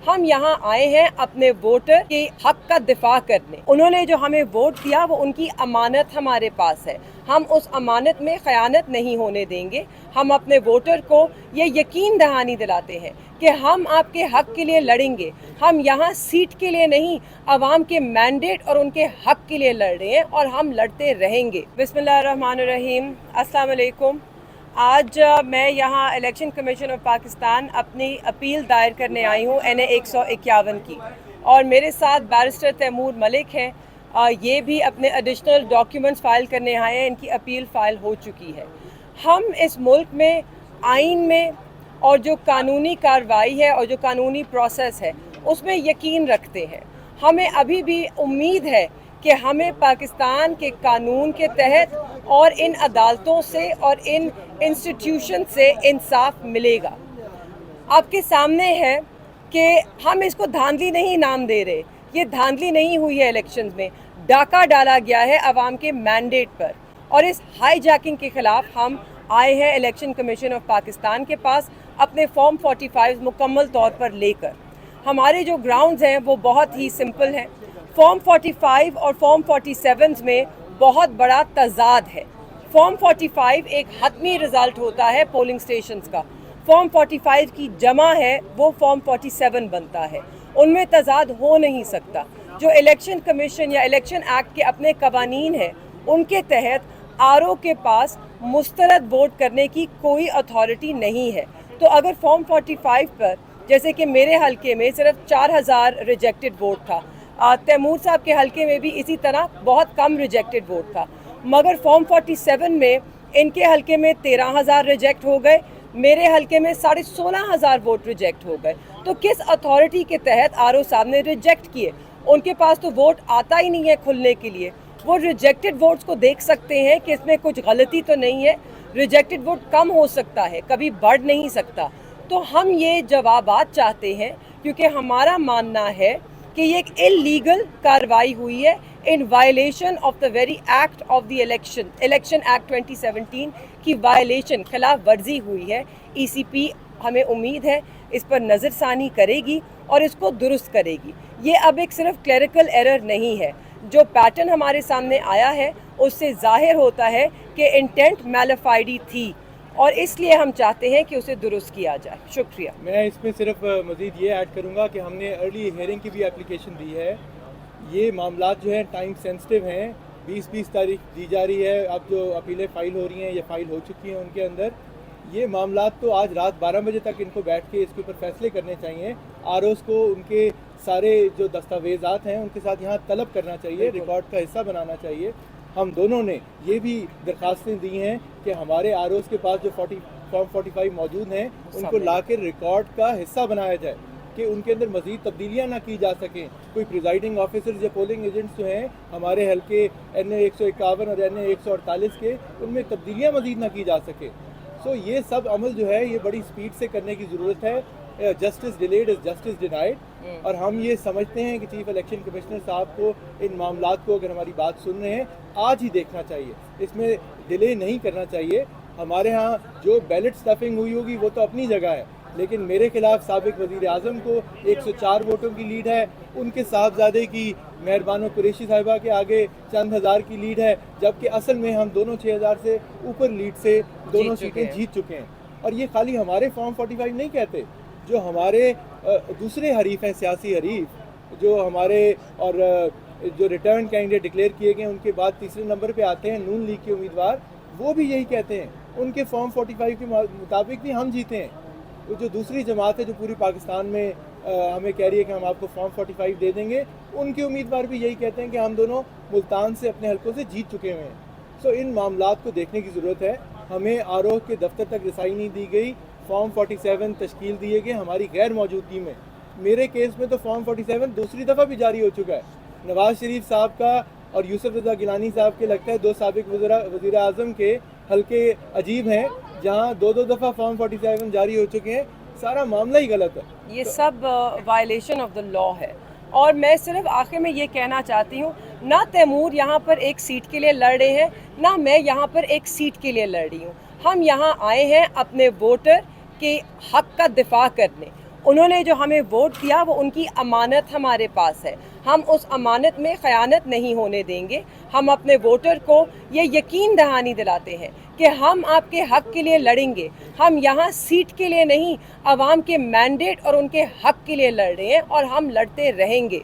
हम यहाँ आए हैं अपने वोटर के हक का दिफा करने। उन्होंने जो हमें वोट दिया वो उनकी अमानत हमारे पास है। हम उस अमानत में खयानत नहीं होने देंगे। हम अपने वोटर को ये यकीन दहानी दिलाते हैं कि हम आपके हक के लिए लड़ेंगे। हम यहाँ सीट के लिए नहीं, अवाम के मैंडेट और उनके हक के लिए लड़ रहे हैं और हम लड़ते रहेंगे। बिस्मिल्लाहिर्रहमानिर्रहीम, अस्सलाम वालेकुम। आज मैं यहाँ इलेक्शन कमीशन ऑफ पाकिस्तान अपनी अपील दायर करने आई हूँ NA 151 की, और मेरे साथ बैरिस्टर तैमूर मलिक हैं। ये भी अपने एडिशनल डॉक्यूमेंट्स फाइल करने आए हैं। इनकी अपील फाइल हो चुकी है। हम इस मुल्क में आइन में और जो कानूनी कार्रवाई है और जो कानूनी प्रोसेस है उसमें यकीन रखते हैं। हमें अभी भी उम्मीद है कि हमें पाकिस्तान के कानून के तहत और इन अदालतों से और इन इंस्टीट्यूशन से इंसाफ मिलेगा। आपके सामने है कि हम इसको धांधली नहीं नाम दे रहे। ये धांधली नहीं हुई है। इलेक्शंस में डाका डाला गया है अवाम के मैंडेट पर, और इस हाईजैकिंग के खिलाफ हम आए हैं इलेक्शन कमीशन ऑफ पाकिस्तान के पास अपने फॉर्म 45 मुकम्मल तौर पर लेकर। हमारे जो ग्राउंड्स हैं वो बहुत ही सिंपल हैं। फॉर्म 45 और फॉर्म 47 में बहुत बड़ा तजाद है। फॉर्म 45 एक हतमी रिज़ल्ट होता है पोलिंग स्टेशंस का। फॉर्म 45 की जमा है वो फॉर्म 47 बनता है। उनमें तजाद हो नहीं सकता। जो इलेक्शन कमीशन या इलेक्शन एक्ट के अपने कवानीन हैं उनके तहत RO के पास मुस्तरद वोट करने की कोई अथॉरिटी नहीं है। तो अगर फॉर्म 45 पर, जैसे कि मेरे हलके में सिर्फ 4000 रिजेक्टेड वोट था, तैमूर साहब के हलके में भी इसी तरह बहुत कम रिजेक्टेड वोट था, मगर फॉर्म 47 में इनके हलके में 13,000 रिजेक्ट हो गए, मेरे हलके में 16,500 वोट रिजेक्ट हो गए। तो किस अथॉरिटी के तहत RO साहब ने रिजेक्ट किए? उनके पास तो वोट आता ही नहीं है खुलने के लिए। वो रिजेक्टेड वोट्स को देख सकते हैं कि इसमें कुछ गलती तो नहीं है। रिजेक्टेड वोट कम हो सकता है, कभी बढ़ नहीं सकता। तो हम ये जवाबात चाहते हैं क्योंकि हमारा मानना है कि ये एक इलीगल कार्रवाई हुई है in violation of the very act of the election act 2017 की वायलेशन, खिलाफ वर्जी हुई है। ECP हमें उम्मीद है इस पर नज़रसानी करेगी और इसको दुरुस्त करेगी। ये अब एक सिर्फ क्लरिकल एरर नहीं है। जो पैटर्न हमारे सामने आया है उससे जाहिर होता है कि इंटेंट मैलिफाइडी थी, और इसलिए हम चाहते हैं कि उसे दुरुस्त किया जाए। शुक्रिया। मैं इसमें सिर्फ मज़ीद ये ऐड करूँगा कि हमने अर्ली हेयरिंग की भी एप्लीकेशन दी है। ये मामला जो है टाइम सेंसिटिव हैं। 20 तारीख दी जा रही है। अब जो अपीलें फ़ाइल हो रही हैं ये फ़ाइल हो चुकी हैं उनके अंदर। ये मामला तो आज रात 12 बजे तक इनको बैठ के इसके ऊपर फैसले करने चाहिए। ROs को उनके सारे जो दस्तावेज़ात हैं उनके साथ यहाँ तलब करना चाहिए, रिकॉर्ड का हिस्सा बनाना चाहिए। हम दोनों ने ये भी दरख्वास्तें दी हैं कि हमारे ROs के पास जो फॉर्म 45 मौजूद हैं उनको ला कर रिकॉर्ड का हिस्सा बनाया जाए कि उनके अंदर मज़ीद तब्दीलियाँ ना की जा सकें। कोई प्रिजाइडिंग ऑफिसर्स या पोलिंग एजेंट्स जो हैं हमारे हल्के NA 151 और NA 148 के, उनमें तब्दीलियाँ मज़ीद ना की जा सके। सो ये सब अमल जो है ये बड़ी स्पीड से करने की ज़रूरत है। Justice delayed is justice denied. और हम ये समझते हैं कि चीफ इलेक्शन कमिश्नर साहब को इन मामलात को, अगर हमारी बात सुन रहे हैं, आज ही देखना चाहिए, इसमें डिले नहीं करना चाहिए। हमारे यहाँ जो बैलेट स्टफिंग हुई होगी वो तो अपनी जगह है, लेकिन मेरे खिलाफ साबिक वज़ीर आज़म को 104 वोटों की लीड है, उनके साहबजादे की मेहरबानो कुरैशी साहिबा के आगे चंद हज़ार की लीड है, जबकि असल में हम दोनों 6000 से ऊपर लीड से दोनों सीटें जीत चुके हैं। और ये खाली हमारे फॉर्म 45 नहीं कहते, जो हमारे दूसरे हरीफ हैं, सियासी हरीफ जो हमारे और जो रिटर्न कैंडिडेट डिक्लेयर किए गए उनके बाद तीसरे नंबर पे आते हैं नून लीग के उम्मीदवार, वो भी यही कहते हैं उनके फॉर्म 45 के मुताबिक भी हम जीते हैं। वो जो दूसरी जमात है जो पूरी पाकिस्तान में हमें कह रही है कि हम आपको फॉर्म 45 दे देंगे, उनके उम्मीदवार भी यही कहते हैं कि हम दोनों मुल्तान से अपने हल्कों से जीत चुके हुए हैं। सो इन मामलात को देखने की ज़रूरत है। हमें RO के दफ्तर तक रसाई नहीं दी गई, फॉर्म 47 तश्कील दिए गए हमारी गैर मौजूदगी में। मेरे केस में तो फॉर्म 47 दूसरी दफ़ा भी जारी हो चुका है। नवाज शरीफ साहब का और यूसुफ रज़ा गिलानी साहब के लगता है दो साबिक वज़ीर आज़म के हल्के अजीब हैं जहाँ दो दफ़ा फॉर्म 47 जारी हो चुके हैं। सारा मामला ही गलत है। ये सब वायलेशन ऑफ द लॉ है। और मैं सिर्फ आखिर में ये कहना चाहती हूँ, ना तैमूर यहाँ पर एक सीट के लिए लड़ रहे हैं, ना मैं यहाँ पर एक सीट के लिए लड़ रही हूँ। हम यहाँ आए हैं अपने वोटर के हक का दिफा करने। انہوں نے جو ہمیں ووٹ دیا وہ ان کی امانت ہمارے پاس ہے. ہم اس امانت میں خیانت نہیں ہونے دیں گے. ہم اپنے ووٹر کو یہ یقین دہانی دلاتے ہیں کہ ہم آپ کے حق کے لیے لڑیں گے. ہم یہاں سیٹ کے لیے نہیں، عوام کے مینڈیٹ اور ان کے حق کے لیے لڑ رہے ہیں اور ہم لڑتے رہیں گے.